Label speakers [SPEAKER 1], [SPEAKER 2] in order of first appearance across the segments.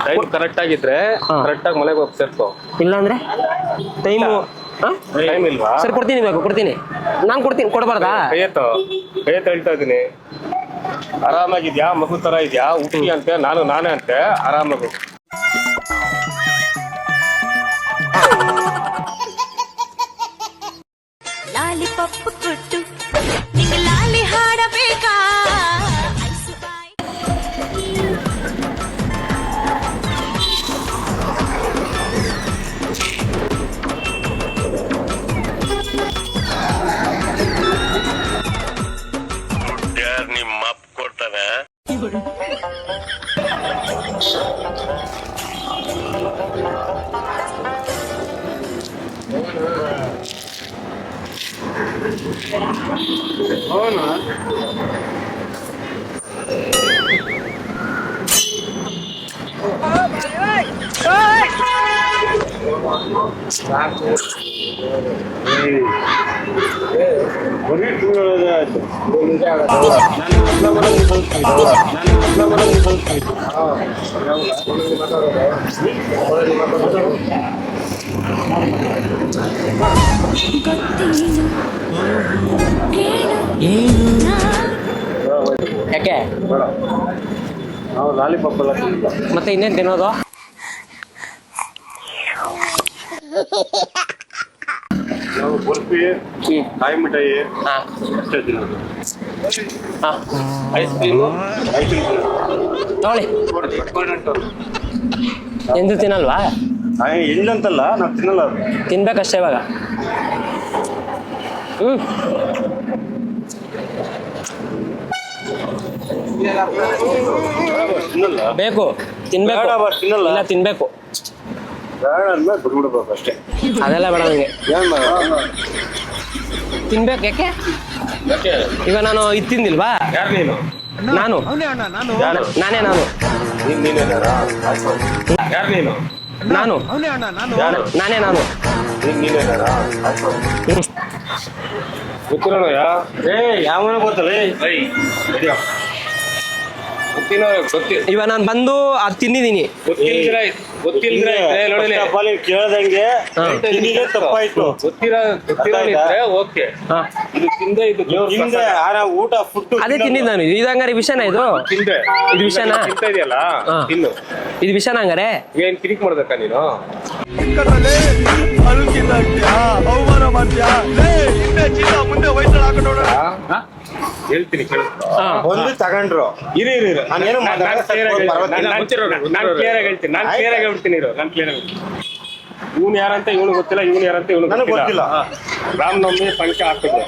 [SPEAKER 1] Time correct ಆಗಿದ್ರೆ correct ಆಗಿ ಮನೆಗೆ ಹೋಗಿ ಸೇರ್ಕೋ.
[SPEAKER 2] ಇಲ್ಲಾಂದ್ರೆ ಟೈಮು
[SPEAKER 1] ಟೈಮ್ ಇಲ್ವಾ?
[SPEAKER 2] ಸರ್ ಕೊಡ್ತೀನಿ, ಬೇಕು ಕೊಡ್ತೀನಿ, ನಾನು ಕೊಡ್ತೀನಿ, ಕೊಡಬಾರ್ದಾ?
[SPEAKER 1] ಕೈಯತ್ತು ಹೇಳ್ತಾ ಇದ್ದೀನಿ. ಆರಾಮಾಗಿದ್ಯಾ? ಮಗು ತರ ಇದ್ಯಾ? ಹುಟ್ಟಿ ಅಂತೆ ನಾನೇ ಅಂತೆ ಆರಾಮಾಗು.
[SPEAKER 3] ಲಾಲಿಪಾಪ್ ಕೊಟ್ಟು ನಿಂಗೆ ಲಾಲಿ ಹಾಡಬೇಕಾ?
[SPEAKER 1] ನಿಮ್ಮ ಅಪ್ಪ ಕೊಡ್ತಾನೆ.
[SPEAKER 2] ಯಾಕೆ
[SPEAKER 1] ನಾವು ಲಾಲಿಪಾಪ್ ಎಲ್ಲ
[SPEAKER 2] ಮತ್ತೆ ಇನ್ನೇನು ತಿನ್ನೋದು?
[SPEAKER 1] ನಾವು ಬರ್ಫಿ, ಕಾಯಿ ಮಿಠಾಯಿ
[SPEAKER 2] ಹಾಂ
[SPEAKER 1] ಅಷ್ಟೇ ತಿನ್ನೋದು.
[SPEAKER 2] ಹಾಂ
[SPEAKER 1] ಐಸ್ ಕ್ರೀಮು
[SPEAKER 2] ತಗೊಳ್ಳಿ. ಎಂದು ತಿನ್ನಲ್ವಾ?
[SPEAKER 1] ಎಲ್ಲಂತಲ್ಲ ನಾವು ತಿನ್ನಲ್ಲ ಅದು.
[SPEAKER 2] ತಿನ್ಬೇಕಷ್ಟೇ ಇವಾಗ.
[SPEAKER 1] ತಿನ್ನಲ್ಲ
[SPEAKER 2] ಬೇಕು, ತಿನ್ಬೇಕು.
[SPEAKER 1] ಬೇಡ ಬಸ್ ತಿನ್ನಲ್ಲ.
[SPEAKER 2] ಇಲ್ಲ ತಿನ್ಬೇಕು,
[SPEAKER 1] ಬೇಡ ಅಂದ್ಮೇಲೆ ಬಿಡ್ಬಿಡ್ಬೇಕು ಅಷ್ಟೇ.
[SPEAKER 2] ಅದೆಲ್ಲ ಬೇಡ ನನಗೆ. ತಿನ್ಬೇಕು. ಯಾಕೆ
[SPEAKER 1] ಯಾಕೆ?
[SPEAKER 2] ಈಗ ನಾನು ಇದು ತಿಂದಿಲ್ವಾ?
[SPEAKER 1] ಯಾರು ನೀನು?
[SPEAKER 2] ನಾನು
[SPEAKER 1] ಯಾರು?
[SPEAKER 2] ನಾನೇ ನಾನು
[SPEAKER 1] ನೀನೇ ಯಾರು ನೀನು?
[SPEAKER 2] ನಾನು
[SPEAKER 1] ಯಾರು?
[SPEAKER 2] ನಾನೇ ನಾನು
[SPEAKER 1] ನೀನೇ ಗೊತ್ತಿರೋಣ ಯಾವನ ಗೊತ್ತಲ್ಲ
[SPEAKER 2] ಇವಾಗ ನಾನು ಬಂದು ಅದು ತಿಂದಿದ್ದೀನಿ.
[SPEAKER 1] ಗೊತ್ತಿಲ್ದ್ರೆ ಕೇಳ್ದಂಗೆ ತಪ್ಪಾಯ್ತು. ಗೊತ್ತಿರೋದಿದ್ರೆ ಓಕೆ. ಇದು ತಿಂದೆ, ಇದು ತಿಂದೆ ಊಟ ಫುಡ್
[SPEAKER 2] ಅದೇ ತಿಂದಿದ್ದು ನಾನು. ಇದು ಹಂಗಾರೆ ವಿಷಯನ? ಇದು
[SPEAKER 1] ತಿಂದೆ
[SPEAKER 2] ಇದು ವಿಷಯನ?
[SPEAKER 1] ತಿಂತ ಇದೆಯಲ್ಲ ತಿನ್ನು.
[SPEAKER 2] ಇದು ವಿಷಯನ ಹಂಗಾರೆ?
[SPEAKER 1] ಏನ್ ಕಿರಿಕ್ ಮಾಡ್ಬೇಕಾ ನೀನು?
[SPEAKER 4] ಅವಮಾನ ಮಾಡ್ತೀಯಾ? ಮುಂದೆ ವಯಸ್ಸಲ್ಲಿ ಹಾಕೊಂಡು
[SPEAKER 1] ಹೇಳ್ತೀನಿ ಕೇಳು.
[SPEAKER 4] ಒಂದು ತಗೊಂಡ್ರು
[SPEAKER 1] ಇರಿ ನಾನು ಕ್ಲಿಯರ್ ಆಗಿ ಹೇಳ್ತೀನಿ. ಇವನು ಯಾರಂತ ಇವನು ಗೊತ್ತಿಲ್ಲ, ಇವನು ಯಾರಂತ ಇವನು ಗೊತ್ತಿಲ್ಲ. ರಾಮನವಮಿ ಸಂಖ್ಯೆ ಹಾಕಿದ್ದೆ,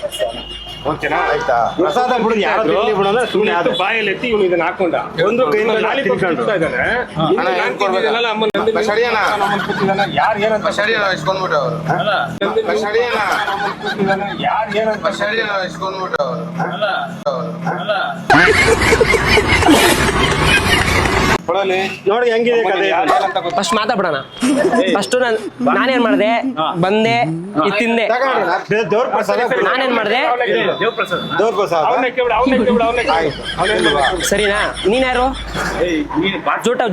[SPEAKER 1] ಓಕೆನಾ?
[SPEAKER 4] ಆಯ್ತಾ? ಪ್ರಸಾದ ಬಿಡು, ಯಾರು ತಿನ್ಲಿ ಬಿಡು ಅಂದ್ರೆ ಸುಮ್ಮನೆ ಅದು
[SPEAKER 1] ಬಾಯಲ್ಲಿ ಎತ್ತಿ ಇವನು ಇದನ್ನ ಹಾಕೊಂಡ
[SPEAKER 4] ಒಂದು ಕೈಯಿಂದ
[SPEAKER 1] ಲಾಲಿಪಾಪ್ ಇದ್ದಾನೆ. ಯಾರು ಏನಂತ
[SPEAKER 4] ಇಸ್ಕೊಂಡ್ಬಿಟ್ಟು ಅವರು
[SPEAKER 1] ಯಾರು ಏನಂತ
[SPEAKER 4] ಇಸ್ಕೊಂಡ್ಬಿಟ್ಟು ಅವರು ನೋಡಿ ಹೆಂಗಿದೆ ಕಥೆ.
[SPEAKER 2] ಫಸ್ಟ್ ಮಾತಾಡ್ಬಿಡೋಣ. ಫಸ್ಟ್ ನಾನೇನ್ ಮಾಡಿದೆ? ಬಂದೆ, ಇದು ತಿಂದೆ.
[SPEAKER 4] ದೇವ್ರ ಪ್ರಸಾದ
[SPEAKER 2] ನಾನೇನ್ ಮಾಡಿದೆ?
[SPEAKER 4] ದೇವ್ರ ಪ್ರಸಾದ
[SPEAKER 2] ಸರಿನಾ? ನೀನ್ ಯಾರು?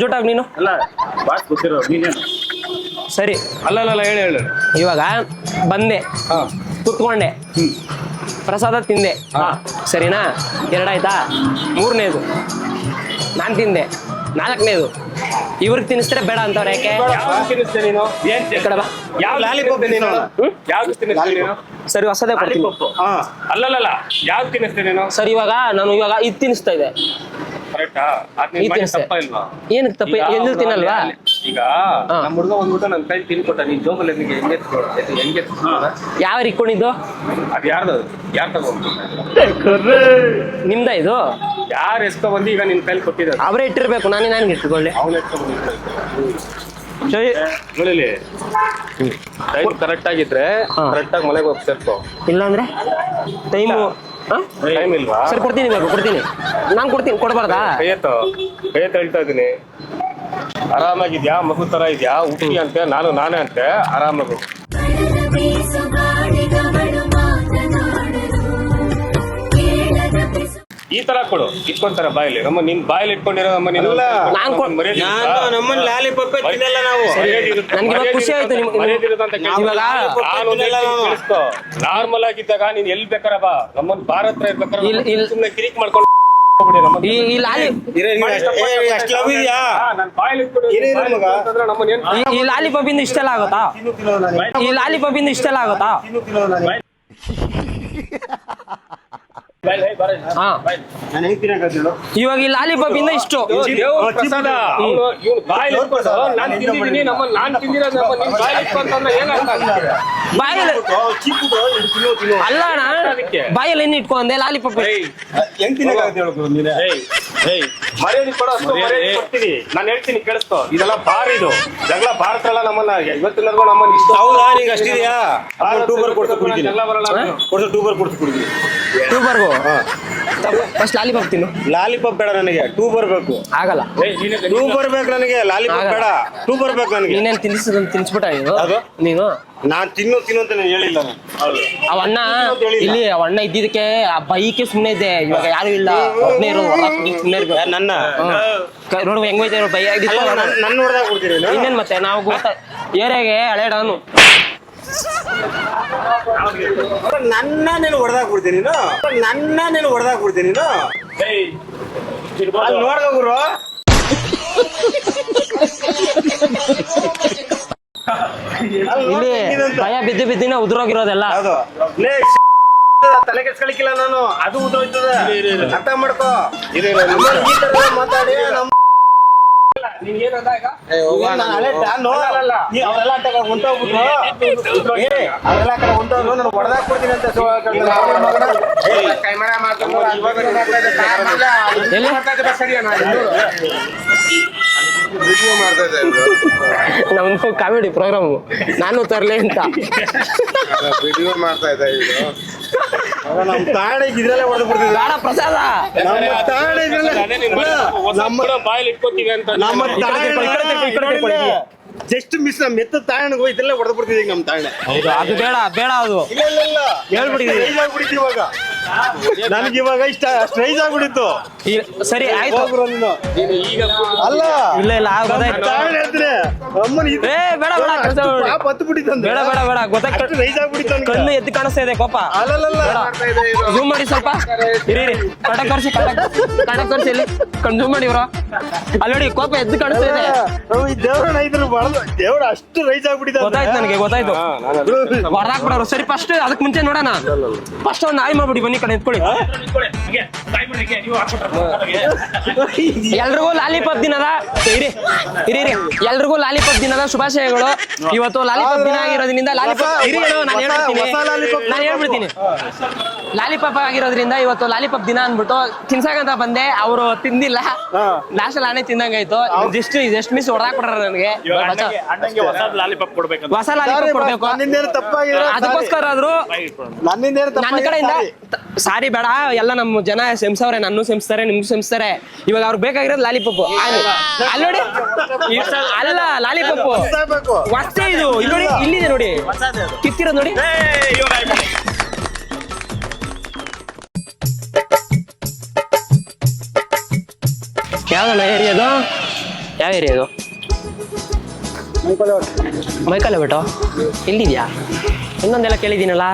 [SPEAKER 2] ಜೂಟಾಗ್ ನೀನು ಸರಿ.
[SPEAKER 1] ಅಲ್ಲ ಹೇಳು.
[SPEAKER 2] ಇವಾಗ ಬಂದೆ, ಕುತ್ಕೊಂಡೆ, ಪ್ರಸಾದ ತಿಂದೆ, ಸರಿನಾ? ಎರಡಾಯ್ತಾ? ಮೂರನೇದು ನಾನು ತಿಂದೆ, ನಾಲ್ಕನೇದು ಇವ್ರಿಗೆ ತಿನ್ನಿಸ್ತಾರೆ ಬೇಡ ಅಂತವ್ರೆ. ಯಾಕೆ?
[SPEAKER 1] ತಿನ್ನಿಸ್ತೇನೆ ನೀನು?
[SPEAKER 4] ಯಾವ ಲಾಲಿಪಾಪ್
[SPEAKER 1] ಯಾವ್ದು ತಿನ್ನಿಸ್ತೀನಿ ನೀನು?
[SPEAKER 2] ಸರಿ, ಹೊಸದೇ ಕೊಡ್ತೀನಿ.
[SPEAKER 1] ಅಲ್ಲಲ್ಲ ಯಾವ್ದು ತಿನ್ನಿಸ್ತೇನೆ ನೀನು?
[SPEAKER 2] ಸರಿ, ನಾನು ಇವಾಗ ಇದು ತಿನ್ನಿಸ್ತಾ ಇದೆ.
[SPEAKER 1] ಕರೆಕ್ಟಾ? ತಪ್ಪ ಇಲ್ವಾ?
[SPEAKER 2] ಏನಕ್ಕೆ ತಪ್ಪ? ಎಲ್ಲೂ ತಿನ್ನಲ್ವಾ?
[SPEAKER 1] ಈಗ ನಮ್ಮ ಹುಡುಗ ಬಂದ್ಬಿಟ್ಟು ನನ್ನ ಕೈ ತಿನ್ಕೊಟ್ಟ, ನೀನ್ ಜೋಬಲ್ಲಿ ಹೆಂಗೆ
[SPEAKER 2] ಯಾವ ಇಟ್ಕೊಂಡಿದ್ದು?
[SPEAKER 1] ಅದು ಯಾರ್ದು? ಯಾರು ತಗೊಂಡು?
[SPEAKER 2] ನಿಮ್ದ ಇದು?
[SPEAKER 1] ಯಾರು ಎಸ್ಕೊ ಬಂದು ಈಗ ನಿನ್ ಕೈಲಿ ಕೊಟ್ಟಿದ್ದಾರೆ?
[SPEAKER 2] ಅವರೇ ಇಟ್ಟಿರ್ಬೇಕು, ನಾನೇ ಇಟ್ಕೊಳ್ಳಿ.
[SPEAKER 1] ಅವ್ನು
[SPEAKER 2] ಸರಿ,
[SPEAKER 1] ನೋಡಿ ಟೈಮ್ ಕರೆಕ್ಟ್ ಆಗಿದ್ರೆ ಕರೆಕ್ಟ್ ಆಗಿ ಮನೆಗೆ ಹೋಗಿ ಸೇರ್ಕೋ.
[SPEAKER 2] ಇಲ್ಲಾಂದ್ರೆ ಟೈಮು
[SPEAKER 1] ಟೈಮ್ ಇಲ್ವಾ?
[SPEAKER 2] ಸರಿ, ಕೊಡ್ತೀನಿ, ಬೇಕು ಕೊಡ್ತೀನಿ, ನಾನು ಕೊಡ್ತೀನಿ, ಕೊಡಬಾರ್ದಾ?
[SPEAKER 1] ಕೈಯತ್ತು ಹೇಳ್ತಾ ಇದ್ದೀನಿ. ಆರಾಮಾಗಿದ್ಯಾ? ಮಗು ತರ ಇದ್ಯಾ? ಹುಟ್ಟಿ ಅಂತೆ ನಾನೇ ಅಂತೆ ಆರಾಮಾಗು. ಈ ತರ ಕೊಡು ಇಟ್ಕೊಂತಾರ ಬಾಯಲ್ಲಿ ನಮ್ಮ ನಿನ್ ಬಾಯಲ್ಲಿ ಇಟ್ಕೊಂಡಿರೋ ನಮ್ಮ ನೀನು
[SPEAKER 4] ಅಲ್ಲ,
[SPEAKER 2] ನಾನ್ ಕೊ-
[SPEAKER 1] ಮರ್ಯಾದೆ ಇರುತ್ತಾ?
[SPEAKER 4] ನಾನು ನಮ್ಮನ್ನ ಲಾಲಿಪಾಪ್ ತಿನ್ನಲ್ಲ ನಾವು.
[SPEAKER 1] ಮರ್ಯಾದೆ ಇರುತ್ತೆ.
[SPEAKER 2] ನನ್ಗೆ ಇವಾಗ ಖುಷಿ ಆಯ್ತು
[SPEAKER 1] ಮರ್ಯಾದೆ ಇರುತ್ತೆ ಅಂತ ಕೇಳ್ತೀನಿ.
[SPEAKER 2] ಇವಾಗ
[SPEAKER 1] ನಾನು ಒಂದ್ ಹೇಳ್ತೀನಿ ಕೇಳಿಸ್ಕೊ. ನಾರ್ಮಲ್ ಆಗಿದ್ದಾಗ ನೀನ್ ಎಲ್ಲಿ ಬೇಕಾರ ಬಾ ನಮ್ಮನ್ ಬಾರ ಹತ್ರ ಇರ್ಬೇಕಾರ ಸುಮ್ನೆ ಕಿರಿಕ್ ಮಾಡ್ಕೊಂಡು ಹೋಗ್ಬಿಡಿ ನಮ್ಮನ್ನ.
[SPEAKER 2] ಈ ಲಾಲಿ
[SPEAKER 4] ಅಷ್ಟು ಲವ್ ಇದೆಯಾ?
[SPEAKER 1] ನಾನ್ ಬಾಯಲ್ಲಿ ಇಟ್ಕೊಂಡು
[SPEAKER 4] ಏನಿದೆ
[SPEAKER 1] ಬಾಯಲ್ಲಿ
[SPEAKER 4] ಮಗ?
[SPEAKER 1] ಇಟ್ಕೊಂಡ್ರೆ ನಮ್ಮನ್ನ ಏನ್
[SPEAKER 2] ಈ ಲಾಲಿಪಾಪ್ ಇಂದ ಇಷ್ಟೆಲ್ಲ ಆಗುತ್ತಾ ಈ ಲಾಲಿಪಾಪ್ ಇಂದ ಇಷ್ಟೆಲ್ಲ ಆಗುತ್ತಾ ಹಾ
[SPEAKER 4] ನಾನು ಹೆಂಗ್ ತಿನ್ನಕತ್ತೇಳು?
[SPEAKER 2] ಇವಾಗ ಈ ಲಾಲಿಪಾಪ್ ಇಂದ ಇಷ್ಟು
[SPEAKER 1] ದೇವ್ರ ಪ್ರಸಾದ. ಅವ್ನು ಇವ್ನು ಬಾಯಲ್ಲಿ ಇಟ್ಕೊಂಡು ನಾನ್ ತಿಂದಿದ್ದೀನಿ ನಮ್ಮನ್ನ ನಾನ್ ತಿಂದಿರೋದು ನಮ್ಮನ್ನ ನಿನ್ ಬಾಯಲ್ಲಿ ಇಟ್ಕೊಂತಂದ್ರೆ ಏನ್ ಅರ್ಥ ಆಗ್ತದೆ?
[SPEAKER 2] ಬಾಯಲ್ಲಿ
[SPEAKER 4] ಚಿಕ್ಕದು ತಿನ್ನು
[SPEAKER 2] ಅಲ್ಲ ಅಣ್ಣ
[SPEAKER 1] ಅದಕ್ಕೆ.
[SPEAKER 2] ಬಾಯಲ್ಲಿ ಏನ್ ಇಟ್ಕೊಂಡೆ ಲಾಲಿಪಾಪ್
[SPEAKER 4] ಹೆಂಗ್ ತಿನ್ನಕತ್ತೇಳು ನೀನೆ?
[SPEAKER 1] ಮರ್ಯಾದೆ ಕೊಡೋ ಅಷ್ಟು ಮರ್ಯಾದೆ ಕೊಡ್ತೀನಿ. ನಾನು ಹೇಳ್ತೀನಿ ಕೇಳಿಸ್ಕೊ. ಇದೆಲ್ಲ ಬಾರ್ ಇದು ಜಗಳ ಭಾರತಲ್ಲ ನಮ್ಮನ್ನ ಇವತ್ತಿನವರೆಗೂ ನಮ್ಮನ್ನ ಇಷ್ಟ
[SPEAKER 4] ಹೌದಾ ನಿಂಗೆ ಅಷ್ಟಿದೆಯಾ? ಟೂಬರ್ ಕೊಡ್ತಾ ಕುಡಿತೀನಿ.
[SPEAKER 1] ಎಲ್ಲ ಬರಲ್ಲ
[SPEAKER 4] ಕೊಡ್ತಾ ಟೂಬರ್ ಕೊಡ್ತಾ ಕುಡಿತೀನಿ.
[SPEAKER 2] ಟೂಬರ್ಗು ಫಸ್ಟ್ ಲಾಲಿಪಾಪ್ ತಿನ್ನು
[SPEAKER 4] ಲಾಲಿಪಾಪ್ ಬೇಡ ನನಗೆ, ಟೂಬರ್ ಬೇಕು.
[SPEAKER 2] ಆಗಲ್ಲ
[SPEAKER 4] ಟೂಬರ್ ಬೇಕು ನನಗೆ, ಲಾಲಿಪಾಪ್ ಬೇಡ, ಟೂಬರ್ ಬೇಕು ನನಗೆ.
[SPEAKER 2] ನೀನೇನ್ ತಿನ್ಸ್ಬಿಟ್ಟ ಇದು
[SPEAKER 4] ಅದು?
[SPEAKER 2] ನೀನು
[SPEAKER 4] ನಾನ್ ತಿನ್ನು ಅಂತ ನಾನು ಹೇಳಿಲ್ಲ ನಾನು.
[SPEAKER 2] ಅವಣ್ಣ ಇಲ್ಲಿ ಅವಣ್ಣ ಇದ್ದಿದ್ದಕ್ಕೆ ಆ ಬೈಕೆ ಸುಮ್ನೆ ಇದ್ದೆ ಇವಾಗ ಯಾರು ಇಲ್ಲ ಒಬ್ನೇ ಇರೋದು ಸುಮ್ನೆ ಇರ್ಬೇಕು
[SPEAKER 4] ಯಾರ್ ನನ್ನ
[SPEAKER 2] ನೋಡುವ ಹೆಂಗೈತೆ ಬೈ
[SPEAKER 4] ನನ್ನ ಹೊಡೆದಾಗ ಕೊಡ್ತೀರಿ
[SPEAKER 2] ಇನ್ನೇನ್ ಮತ್ತೆ ನಾವು ಗೊತ್ತಾ ಏರಿಯಾಗೆ ಹಳೆ ಡಾನು
[SPEAKER 4] ನನ್ನ ನೀನು ಹೊಡೆದಾಗ ಕೊಡ್ತೀನಿ ನೀನು, ನನ್ನ ನೀನು ಹೊಡೆದಾಗ ಕೊಡ್ತೀನಿ ನೀನು. ಅಲ್ಲಿ ನೋಡ್ದ ಗುರು.
[SPEAKER 2] ಇಲ್ಲಿ ಭಯ ಬಿದ್ದು ಬಿದ್ದಿನ ಉದುರೋಗಿರೋದೆಲ್ಲ
[SPEAKER 4] ಅದು ಲೇ, ತಲೆ ಕೆಡ್ಸ್ಕೊಳಿಕ್ಕಿಲ್ಲ ನಾನು, ಅದು ಉದೋಯ್ತದ. ಅರ್ಥ ಮಾಡ್ಕೋ. ನಮ್ಮನ್ನ ಈ ತರ ಮಾತಾಡಿ ನಮ್ಮ ನಾನು ಹಳೆ ನಾನು ನೀ ಅವೆಲ್ಲ ಅಟ್ಟಾಗ ಹೊಂಟೋಗ್ಬಿಟ್ರು. ಅವೆಲ್ಲ ಕಡೆ ಹೊಂಟೋದ್ರು ನಾನು ಹೊಡೆದಾಗ ಕೊಡ್ತೀನಿ ಅಂತ
[SPEAKER 2] ನಮ್ದು ಕಾಮಿಡಿ ಪ್ರೋಗ್ರಾಮ್ ನಾನು ತರ್ಲೆ ಅಂತ
[SPEAKER 5] ವಿಡಿಯೋ ಮಾಡ್ತಾ ಇದ್ದ ಇದು
[SPEAKER 4] ನಮ್ ತಾಣಿಗೆ ಇದ್ರಲ್ಲೇ ಹೊಡೆದು ಬಿಡ್ತಿದ್ದ.
[SPEAKER 2] ಬೇಡ ಪ್ರಸಾದ
[SPEAKER 4] ನಮ್ಮ ತಾಣ ಇದ್ರಲ್ಲೇ
[SPEAKER 1] ಬಾಯಲ್ಲಿ ಇಟ್ಕೋತೀವಿ ಅಂತ
[SPEAKER 4] ನಮ್ಮ ಜಸ್ಟ್ ಮಿಸ್ ನಮ್ಮ ಎತ್ತ ತಾಣಗೆ ಹೋಗಿ ಇದ್ರಲ್ಲೇ ಹೊಡೆದು ಬಿಡ್ತಿದ್ದೀವಿ ನಮ್ಮ ತಾಣ.
[SPEAKER 2] ಅದು ಬೇಡ ಬೇಡ ಅದು
[SPEAKER 4] ಇಲ್ಲ ಇಲ್ಲ ಇಲ್ಲ
[SPEAKER 2] ಹೇಳ್ಬಿಟ್ಟಿದ್ದೀವಿ.
[SPEAKER 4] ರೈಸ್ ಆಗ್ಬಿಟ್ಟಿತ್ತು ಇವಾಗ. ನನಗೆ ಇವಾಗ ಇಷ್ಟ ಅಷ್ಟು ರೈಸ್ ಆಗ್ಬಿಟ್ಟಿತ್ತು.
[SPEAKER 2] ಸರಿ ಆಯ್ತು
[SPEAKER 4] ಹೋಗ್ರು ನೀನು.
[SPEAKER 1] ಈಗ
[SPEAKER 4] ಅಲ್ಲ
[SPEAKER 2] ಇಲ್ಲ ಇಲ್ಲ ಗೊತ್ತಾಯ್ತು
[SPEAKER 4] ತಾಣ ಹೇಳ್ತೀನಿ ಅಮ್ಮನ ಇದು
[SPEAKER 2] ಏ ಬೇಡ ಬೇಡ ಕೆಲ್ಸ ಮಾಡು.
[SPEAKER 4] ಪಾಪ ಹತ್ತು ಬಿಟ್ಟಿತ್ತು
[SPEAKER 2] ಬೇಡ ಬೇಡ ಬೇಡ ಗೊತ್ತಾಯ್ತು
[SPEAKER 4] ರೈಸ್ ಆಗ್ಬಿಟ್ಟಿತ್ತು ಅವ್ನಿಗೆ.
[SPEAKER 2] ಕಣ್ಣು ಎದ್ದು ಕಾಣಿಸ್ತಾ ಇದೆ ಕೋಪ
[SPEAKER 4] ಅಲ್ಲಲ್ಲ
[SPEAKER 2] ಝೂಮ್ ಮಾಡಿ ಸ್ವಲ್ಪ ಇರಿ ಕಟಕ್ ತೋರಿಸಿ ಕಟಕ್ ತೋರಿಸಿ ಇಲ್ಲಿ ಕಣ್ ಝೂಮ್ ಮಾಡಿ ಇವ್ರ ಅಲ್ಲಿ ನೋಡಿ ಕೋಪ ಎದ್ದು ಕಾಣಿಸ್ತಾ ಇದೆ
[SPEAKER 4] ಈ ದೇವ್ರನ್ನ ಇದ್ರು ಬಳದು ದೇವ್ರ ಅಷ್ಟು ರೈಸ್ ಆಗ್ಬಿಟ್ಟಿದ್ದ.
[SPEAKER 2] ಗೊತ್ತಾಯ್ತು ನನಗೆ ಗೊತ್ತಾಯ್ತು ಹೊರದಾಕ್ಬಿಡೋರು ಸರಿ ಫಸ್ಟ್ ಅದಕ್ಕೆ ಮುಂಚೆ ನೋಡೋಣ ಫಸ್ಟ್ ಒಂದು ನಾಯಿ ಮಾಡ್ಬಿಡಿ ಬನ್ನಿ ಕಡೆ ಎತ್ಕೊಳ್ಳಿ ಎಲ್ರಿಗೂ ಲಾಲಿಪಾಪ್ ದಿನದ ಇರಿ ಇರಿ ಇರಿ ಎಲ್ರಿಗೂ ಲಾಲಿಪಾಪ್ ದಿನದ ಶುಭಾಶಯಗಳು. ಇವತ್ತು ಲಾಲಿಪಾಪ್ ದಿನ ಆಗಿರೋದ್ರಿಂದ ಲಾಲಿಪಾಪ್ ಇರಿ ಹೇಳೋ ನಾನು ಹೇಳ್ಬಿಡ್ತೀನಿ ಲಾಲಿಪಾಪ್ ಆಗಿರೋದ್ರಿಂದ ಇವತ್ತು ಲಾಲಿಪಾಪ್ ದಿನ ಅಂದ್ಬಿಟ್ಟು ತಿನ್ಸಕಂತ ಬಂದೆ ಅವರು ತಿಂದಿಲ್ಲ ಲಾಸ್ಟ್ ನಾನೇ ತಿಂದಂಗಾಯ್ತು. ಜಸ್ಟ್ ಮಿಸ್ ಹೊಡೆದಾಕ್ಬಿಟ್ರ ನನಗೆ ಹೊಸ ಲಾಲಿಪಾಪ್ ಕೊಡ್ಬೇಕು
[SPEAKER 4] ನನ್ನಿಂದೇನು ತಪ್ಪಾಗಿದ್ರೆ
[SPEAKER 2] ಅದಕ್ಕೋಸ್ಕರ ಆದ್ರೂ
[SPEAKER 4] ನನ್ನಿಂದೇನು
[SPEAKER 2] ನನ್ನ ಕಡೆಯಿಂದ ಸಾರಿ ಬೇಡ ಎಲ್ಲ ನಮ್ಮ ಜನ ಸೆಮ್ಸವ್ರೆ ನನ್ನ ಸೆಮ್ಸ್ತಾರೆ ನಿಮ್ಗೂ ಸೆಮ್ಸ್ತಾರೆ. ಇವಾಗ ಅವ್ರಿಗೆ ಬೇಕಾಗಿರೋದು ಲಾಲಿಪಾಪ್ ಅಲ್ಲಿ ನೋಡಿ ಅಲ್ಲ ಲಾಲಿಪಾಪ್
[SPEAKER 4] ತಪ್ಪಾಗಬೇಕು.
[SPEAKER 2] ವಸ್ತೆ ಇದು ಇಲ್ಲಿ ನೋಡಿ ಇಲ್ಲಿದೆ ನೋಡಿ ಕಿತ್ತಿರೋದು ನೋಡಿ ಯಾವ್ದಣ್ಣ ಏರಿಯಾದು ಯಾವ ಏರಿಯಾದು ಮೈಕಲ್ಲ ಬಿಟ್ಟು ಇಲ್ಲಿದ್ಯಾ ಇನ್ನೊಂದೆಲ್ಲ ಕೇಳಿದ್ದೀನಲ್ಲ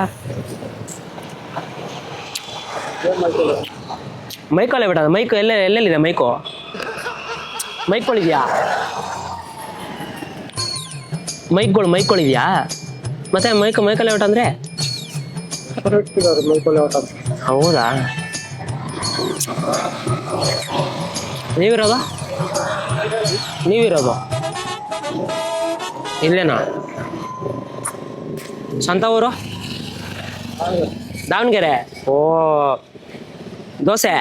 [SPEAKER 2] ಮೈಕಲ್ಲೇ ಬಿಡ ಮೈಕ್ ಎಲ್ಲೆಲ್ಲಿದೆ ಮೈಕ್ಗಳಿದ್ಯಾ ಮೈಕ್ಗಳಿದ್ಯಾ ಮತ್ತೆ ಮೈಕಲ್ಲೇ ಬಿಟ್ಟು ಅಂದ್ರೆ ಹೌದಾ ನೀವಿರೋದು ಇಲ್ಲೇನಾ ಸ್ವಂತ ಊರು ದಾವಣಗೆರೆ. ಓ ದೋಸೆ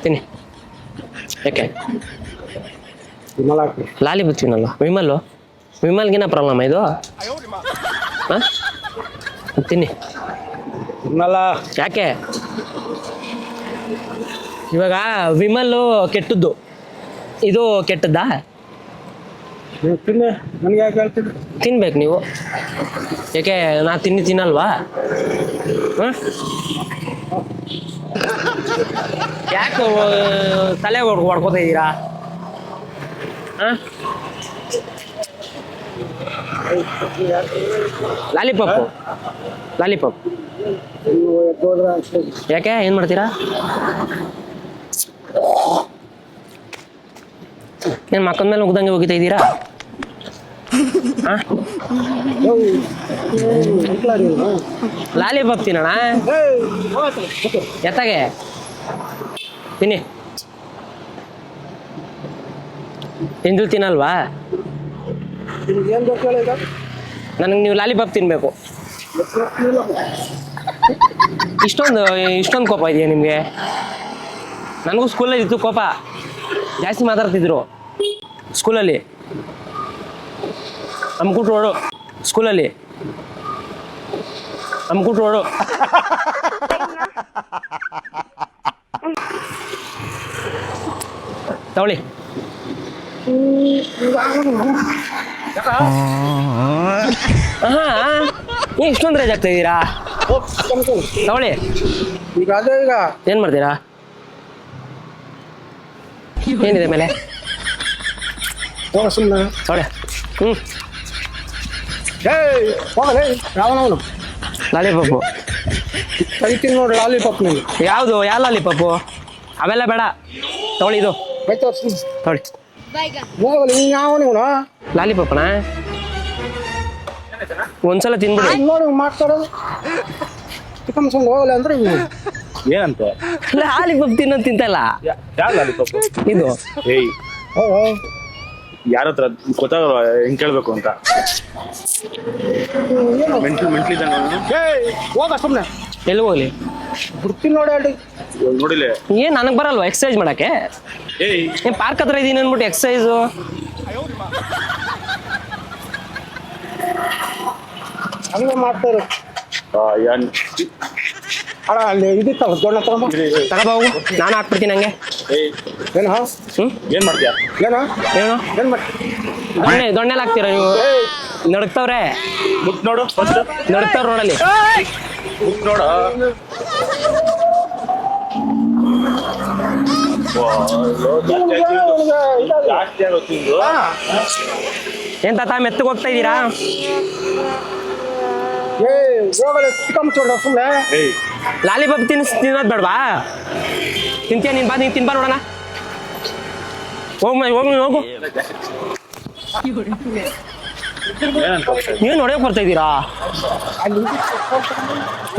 [SPEAKER 2] ತಿನ್ನಿ ಯಾಕೆ ಲಾಲಿಪಾಪ್ ತಿನ್ನಲ್ಲ ವಿಮಲ್ಗಿನ ಪ್ರಾಬ್ಲಮ್ ಇದು ಹಾಂ ತಿನ್ನಿ ಯಾಕೆ ಇವಾಗ ವಿಮಲ್ಲು ಕೆಟ್ಟದ್ದು ಇದು ಕೆಟ್ಟದ್ದಾ
[SPEAKER 4] ತಿನ್ನಿ, ನನಗೆ ಯಾಕೆ ಹೇಳ್ತೀನಿ?
[SPEAKER 2] ತಿನ್ಬೇಕು ನೀವು. ಯಾಕೆ ನಾ ತಿನ್ನಲ್ವಾ? ಯಾಕೆ ತಲೆ ಹೊಡ್ಕೋತಾ ಇದ್ದೀರಾ? ಲಾಲಿಪಾಪ್ ಯಾಕೆ ಏನ್ ಮಾಡ್ತೀರಾ? ಏನ್ ಮಕ್ಕಳ ಮೇಲೆ ಉಗ್ದಂಗೆ ಹೋಗಿತಾ ಇದ್ದೀರಾ? ಲಾಲಿಪಾಪ್ ತಿನ್ನೋಣ? ಎತ್ತಾಗೆ ತಿನ್ನಿ. ತಿನ್ನಲ್ವಾ?
[SPEAKER 4] ಏನ್ ಬೇಕು ಹೇಳಿ ಈಗ?
[SPEAKER 2] ನನಗೆ ನೀವು ಲಾಲಿಪಾಪ್ ತಿನ್ಬೇಕು. ಇಷ್ಟೊಂದು ಕೋಪ ಇದೆಯಾ ನಿಮಗೆ? ನನಗೂ ಸ್ಕೂಲಲ್ಲಿ ಇತ್ತು ಕೋಪ, ಜಾಸ್ತಿ ಮಾತಾಡ್ತಿದ್ರು ಸ್ಕೂಲಲ್ಲಿ. ಅಮ್ಕುಟ್ ರೋಡು ಸ್ಕೂಲಲ್ಲಿ ಅಮ್ಕುಟ್ ರೋಡು. ತಗೊಳ್ಳಿ. ಇಷ್ಟೊಂದು ರೇಜ್ ಆಗ್ತಾ ಇದ್ದೀರಾ? ತಗೊಳ್ಳಿ.
[SPEAKER 4] ಈಗ ಅದೇ ಈಗ
[SPEAKER 2] ಏನ್ ಮಾಡ್ತೀರಾ? ಏನಿದೆ ಮೇಲೆ?
[SPEAKER 4] ಸುಮ್ಮನೆ
[SPEAKER 2] ತಗೊಳ್ಳಿ.
[SPEAKER 4] ಹೋಗಲೇ ಯಾವನವನು
[SPEAKER 2] ಲಾಲಿಪಾಪು
[SPEAKER 4] ಕೈತೀನಿ ನೋಡಿ. ಲಾಲಿಪಾಪ್ ನೀವು
[SPEAKER 2] ಯಾವುದು? ಯಾವ ಲಾಲಿಪಾಪು? ಅವೆಲ್ಲ ಬೇಡ, ತಗೊಳ್ಳಿ. ಇದು ತಗೊಳ್ಳಿ.
[SPEAKER 4] ಹೋಗಲಿ. ನೀನು ಯಾವನವನು?
[SPEAKER 2] ಲಾಲಿಪಾಪನ ಒಂದ್ಸಲ ತಿನ್ಬಿಡಿ.
[SPEAKER 4] ನೋಡಿ ಮಾಡ್ತಾರೋದು ಚಿಕ್ಕಮ್ಸ್ಕೊಂಡು ಹೋಗಲ್ಲ ಅಂದ್ರೆ
[SPEAKER 1] ಏನಂತ?
[SPEAKER 2] ಲಾಲಿಪಾಪ್ ತಿನ್ನೋದು ತಿಂತಲ್ಲ.
[SPEAKER 1] ಯಾವ ಲಾಲಿಪಾಪ್
[SPEAKER 2] ಇದು?
[SPEAKER 1] ಏಯ್, ಯಾರ ಹತ್ರ ಗೊತ್ತಾಗಲ್ವ ಹೆಂಗ್ ಕೇಳ್ಬೇಕು ಅಂತ?
[SPEAKER 4] ಹೋಗ ಸುಮ್ಮನೆ.
[SPEAKER 2] ಎಲ್ಲಿ ಹೋಗ್ಲಿ?
[SPEAKER 4] ಬಿಡ್ತೀನಿ ನೋಡಿ ಹೇಳಿ.
[SPEAKER 1] ನೋಡಿಲ್ಲ
[SPEAKER 2] ಏನ್ ನನಗೆ ಬರಲ್ವಾ ಎಕ್ಸರ್ಸೈಸ್ ಮಾಡಕ್ಕೆ? ಏನ್ ಪಾರ್ಕ್ ಹತ್ರ ಇದೀನಿ ಅನ್ಬಿಟ್ಟು ಎಕ್ಸರ್ಸೈಸು?
[SPEAKER 4] ಹಂಗೆ ಮಾಡ್ತಾರೆ. ಅಣ್ಣ ಅಲ್ಲಿ ಇದಿತ್ತಲ್ಲ ದೊಡ್ಡ
[SPEAKER 2] ತಗೋಬಾವು, ನಾನು ಹಾಕ್ಬಿಡ್ತೀನಿ ಹಂಗೆ.
[SPEAKER 4] ಏನು?
[SPEAKER 1] ಏನ್ ಮಾಡ್ತೀಯ?
[SPEAKER 4] ಏನು
[SPEAKER 2] ಏನು
[SPEAKER 4] ಏನು ಮಾಡಿ
[SPEAKER 2] ದೊಣ್ಣೆಲ್ಲ ಹಾಕ್ತೀರಾ ನೀವು? ನಡುಕ್ತವ್ರೆ,
[SPEAKER 1] ಮುಟ್ ನೋಡು ಫಸ್ಟ್.
[SPEAKER 2] ನಡುಕ್ತವ್ರ ನೋಡಲ್ಲಿ.
[SPEAKER 1] ಮುಟ್ ನೋಡ. ಜಾಸ್ತಿ ಆಗೋತಿಂದು.
[SPEAKER 2] ಏನ್ ತಾತ ಮೆತ್ತಗೆ ಹೋಗ್ತಾ ಇದ್ದೀರಾ?
[SPEAKER 4] ಹೋಗಲ್ಲ ಚಿಕ್ಕಮ್ಸ್ಕೊಂಡು ಸುಮ್ಮನೆ.
[SPEAKER 2] ಲಾಲಿಪಾಪ್ ತಿನ್ನೋದು ಬೇಡವಾ? ತಿಂತೀಯ ನೀನ್? ನೀನ್ ತಿನ್ಬಾ ನೋಡೋಣ. ಹೋಗು. ಏನ್ ಹೊಡೆಯಕ್ ಬರ್ತಾ ಇದ್ದೀರಾ?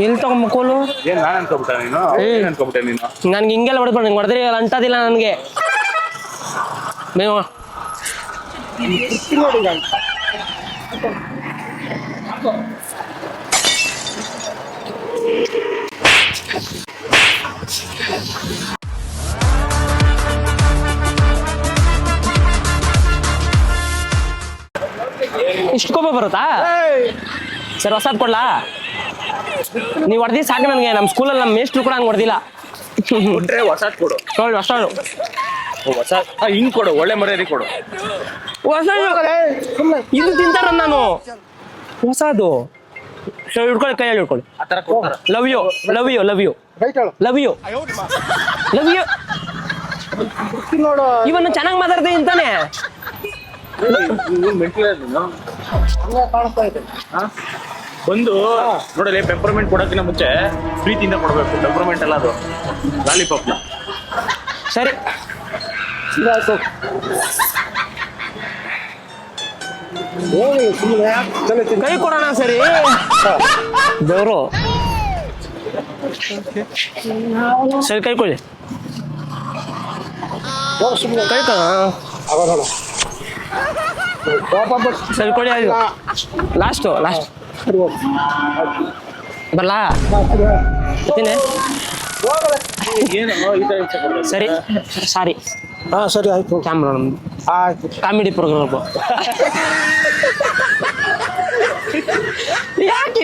[SPEAKER 2] ಎಲ್ಲಿ ತಗೊಂಬಕೋಲು?
[SPEAKER 1] ಏನ್ ನಾನ್ ಅನ್ಕೋಬಿಟ್ಟ ನೀನು? ಏನ್ ಅನ್ಕೋಬಿಟ್ಟೆ ನೀನು?
[SPEAKER 2] ನನ್ಗೆ ಹಿಂಗೆಲ್ಲ ಹೊಡೆದ್ಬಿಡ. ನಂಗೆ ಹೊಡೆದ್ರೆ ಅಂಟದಿಲ್ಲ ನನಗೆ. ನೀವು
[SPEAKER 4] ನೋಡಿ ಈಗ
[SPEAKER 2] ಇಷ್ಟು ಕೋಪ ಬರುತ್ತಾ ಸರ್? ಹೊಸದ್ ಕೊಡ್ಲಾ? ನೀವು ಹೊಡೆದಿ ಸಾಕು ನನಗೆ. ನಮ್ಮ ಸ್ಕೂಲಲ್ಲಿ ನಮ್ಮ ಮೇಸ್ಟ್ರು ಕೂಡ ಹಂಗೆ ಹೊಡೆದಿಲ್ಲ.
[SPEAKER 1] ಹೊಸಾದ್ ಕೊಡು.
[SPEAKER 2] ನೋಡಿ ಹೊಸದು
[SPEAKER 1] ಹೊಸ ಹಿಂಗ್ ಕೊಡು, ಒಳ್ಳೆ ಮರ್ಯಾದೆ ಕೊಡು.
[SPEAKER 2] ಇದು ತಿಂತಾರ ನಾನು. ಹೊಸದು ಹಿಡ್ಕೊಳ್ಳಿ, ಕೈಯಲ್ಲಿ ಹಿಡ್ಕೊಳ್ಳಿ.
[SPEAKER 1] ಆತರ ಕೊಡ್ತಾರ.
[SPEAKER 2] ಲವ್ ಯು
[SPEAKER 4] ರೈಟ್ ಹೇಳು.
[SPEAKER 2] Love you.
[SPEAKER 4] ನೋಡು
[SPEAKER 2] ಇವನ್ನ ಚೆನ್ನಾಗಿ ಮಾತಾಡ್ತೀನಿ ಅಂತಾನೆ.
[SPEAKER 4] ಹಂಗೆ ಕಾಣಿಸ್ತಾ ಇದೆ.
[SPEAKER 1] ಒಂದು ನೋಡಲಿ, ಪೆಪ್ಪರ್ಮೆಂಟ್ ಕೊಡೋಕ್ಕಿಂತ ಮುಂಚೆ ಪ್ರೀತಿಯಿಂದ ಕೊಡ್ಬೇಕು. ಪೆಪ್ಪರ್ಮೆಂಟ್ ಅಲ್ಲ, ಅದು ಲಾಲಿಪಾಪ್ನ.
[SPEAKER 2] ಸರಿ
[SPEAKER 4] ಇದಾಯ್ತು. ಹೋಗಿ ಸುಮ್ಮನೆ ತಲೆ ತಿಂದು.
[SPEAKER 2] ಕೈ ಕೊಡೋಣ. ಸರಿ ದೇವ್ರು, ಸರಿ ಕೈ ಕೊಡಿ.
[SPEAKER 4] ಹೋಗಿ ಸುಮ್ಮನೆ
[SPEAKER 2] ಕೈ ಕೊಡ.
[SPEAKER 4] ಆಗೋಣ. ಪಾಪ
[SPEAKER 2] ಸರಿ ಕೊಡಿ. ಲಾಸ್ಟ್
[SPEAKER 4] ಸರಿ ಹೋಗಿ
[SPEAKER 2] ಬರಲಾ? ಬರ್ತೀನಿ.
[SPEAKER 1] ಏನು ಈ ತರ ಹಿಂಸೆ ಕೊಡ್ಬೇಕು?
[SPEAKER 2] ಸರಿ ಸಾರಿ.
[SPEAKER 4] ಹಾಂ ಸರಿ ಆಯ್ತು.
[SPEAKER 2] ಕ್ಯಾಮ್ರಾ ನಮ್ದು
[SPEAKER 4] ಆಯ್ತು.
[SPEAKER 2] Comedy programme. ಯಾಕೆ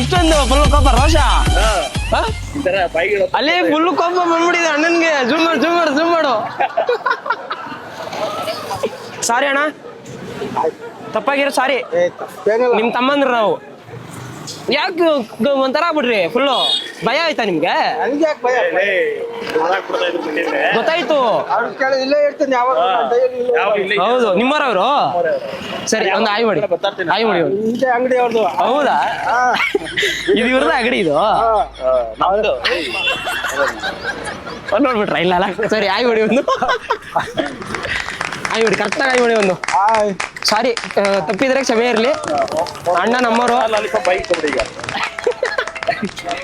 [SPEAKER 2] ಇಷ್ಟೊಂದು ಫುಲ್ ಕೋಪ ರೋಷ?
[SPEAKER 1] ಈ ತರ ಬಾಯಿಗೆ
[SPEAKER 2] ಅಲ್ಲಿ ಫುಲ್ ಕೋಪ ಬಂದ್ಬಿಟ್ಟಿದೆ ಅಣ್ಣನ್ಗೆ. ಜೂಮ್ ಮಾಡು. ಸಾರಿ ಅಣ್ಣ. ತಪ್ಪಾಗಿರೋ ಸಾರಿ ನಿಮ್ ತಮ್ಮಂದ್ರು ನಾವು ಯಾಕೆ ಒಂಥರ ಆಗ್ಬಿಡ್ರಿ ಫುಲ್ಲು ಭಯ ಆಯ್ತಾ ನಿಮ್ಗೆ
[SPEAKER 4] ನನಗೆ ಯಾಕೆ ಭಯ
[SPEAKER 2] ಗೊತ್ತಾಯ್ತು
[SPEAKER 4] ಅವ್ರು ಕೇಳಿ ಇಲ್ಲೇ ಇರ್ತೀನಿ ಯಾವಾಗ
[SPEAKER 2] ಹೌದು ನಿಮ್ಮರವರು ಸರಿ ಒಂದು ಆಯ್ ಮಾಡಿ ಆಯ್ ಮಾಡಿ ಒಂದು.
[SPEAKER 4] ಹಿಂದೆ ಅಂಗಡಿ ಅವ್ರದ್ದು
[SPEAKER 2] ಹೌದಾ ಇದು ಇವ್ರದ ಅಂಗಡಿ ಇದು ನೋಡ್ಬಿಟ್ರ ಇಲ್ಲ ಅಲ್ಲ ಸರಿ ಆಯ್ ಮಾಡಿ ಒಂದು ಆಯ್ ಮಾಡಿ ಕರೆಕ್ಟಾಗಿ ಆಯ್ ಮಾಡಿ ಒಂದು ಸಾರಿ ತಪ್ಪಿದ್ರೆ ಕ್ಷಮೆ ಇರ್ಲಿ ಅಣ್ಣ ನಮ್ಮವರು
[SPEAKER 1] ಲಾಲಿಪಾಪ್ ಬೈಕ್ ಕೊಡಿ ಈಗ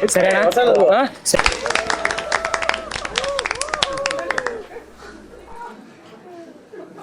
[SPEAKER 2] ಸರಿ ಅಣ್ಣ ಹಾ? ಸರಿ